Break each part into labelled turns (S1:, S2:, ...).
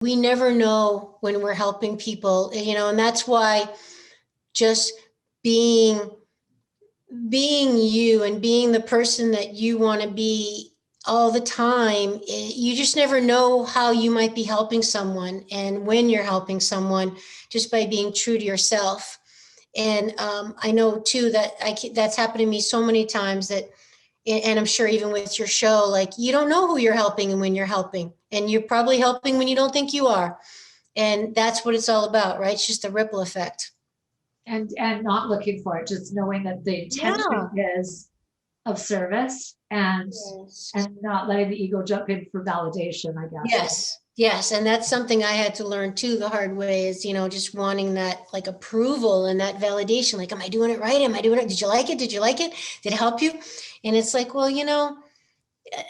S1: we never know when we're helping people, and that's why just being you and being the person that you want to be all the time, you just never know how you might be helping someone and when you're helping someone, just by being true to yourself. And I know too that that's happened to me so many times that, and I'm sure even with your show, like, you don't know who you're helping and when you're helping, and you're probably helping when you don't think you are. And that's what it's all about, right? It's just a ripple effect.
S2: And not looking for it, just knowing that the intention is of service, and
S1: Yes.
S2: and not letting the ego jump in for validation, I guess.
S1: Yes. And that's something I had to learn too the hard way, is, just wanting that like approval and that validation. Like, am I doing it right? Am I doing it? Did you like it? Did you like it? Did it help you? And it's like, well,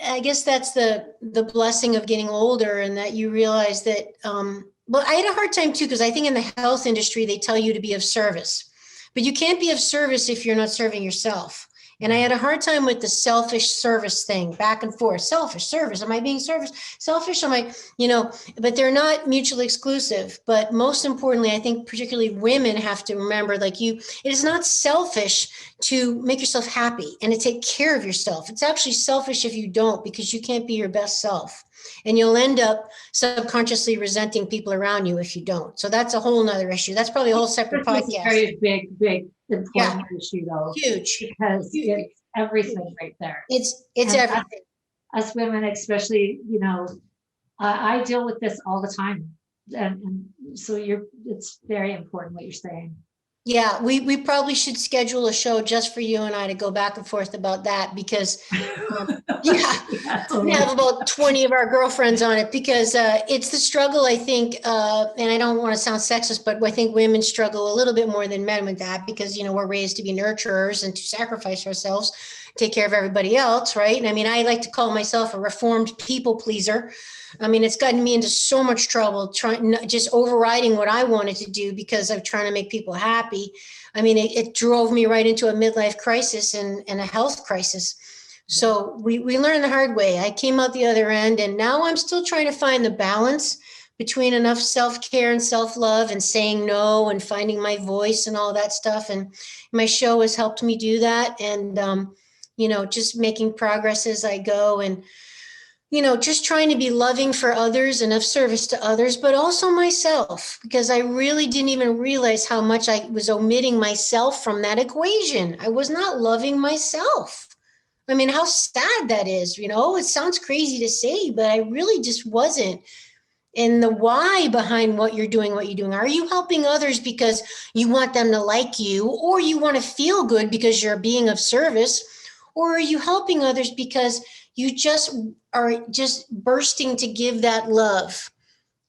S1: I guess that's the blessing of getting older, and that you realize that, well, I had a hard time too, because I think in the health industry, they tell you to be of service, but you can't be of service if you're not serving yourself. And I had a hard time with the selfish service thing, back and forth. Selfish service. Am I being service? Selfish? Am I, but they're not mutually exclusive. But most importantly, I think particularly women have to remember, like, it is not selfish to make yourself happy and to take care of yourself. It's actually selfish if you don't, because you can't be your best self. And you'll end up subconsciously resenting people around you if you don't. So that's a whole nother issue. That's probably a whole separate podcast.
S2: Very big, important issue though.
S1: Huge.
S2: Because it's everything right there.
S1: It's everything.
S2: Us women, especially, I deal with this all the time. And so it's very important what you're saying.
S1: Yeah, we probably should schedule a show just for you and I to go back and forth about that, because totally. We have about 20 of our girlfriends on it, because it's the struggle, I think, and I don't want to sound sexist, but I think women struggle a little bit more than men with that, because, we're raised to be nurturers and to sacrifice ourselves, take care of everybody else, right? And I mean, I like to call myself a reformed people pleaser. I mean, it's gotten me into so much trouble just overriding what I wanted to do because I'm trying to make people happy. I mean, it drove me right into a midlife crisis and a health crisis. So we learned the hard way. I came out the other end, and now I'm still trying to find the balance between enough self-care and self-love and saying no and finding my voice and all that stuff. And my show has helped me do that. And, just making progress as I go, and just trying to be loving for others and of service to others, but also myself, because I really didn't even realize how much I was omitting myself from that equation. I was not loving myself. I mean, how sad that is, it sounds crazy to say, but I really just wasn't. And the why behind what you're doing. Are you helping others because you want them to like you, or you want to feel good because you're being of service? Or are you helping others because you just are just bursting to give that love?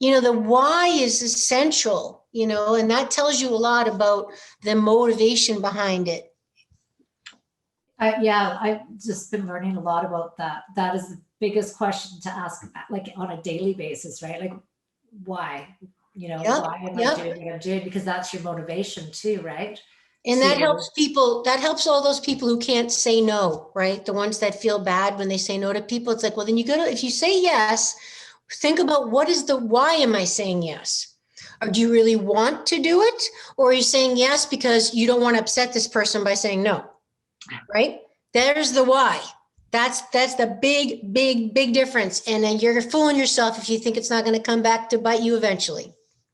S1: The why is essential, and that tells you a lot about the motivation behind it.
S2: I've just been learning a lot about that. That is the biggest question to ask, like on a daily basis, right? Like, why? Why am I doing what I'm doing? Because that's your motivation too, right?
S1: And that helps all those people who can't say no, right? The ones that feel bad when they say no to people. It's like, well, then if you say yes, think about why am I saying yes? Or do you really want to do it? Or are you saying yes because you don't want to upset this person by saying no, right? There's the why. That's the big difference. And then you're fooling yourself if you think it's not going to come back to bite you eventually.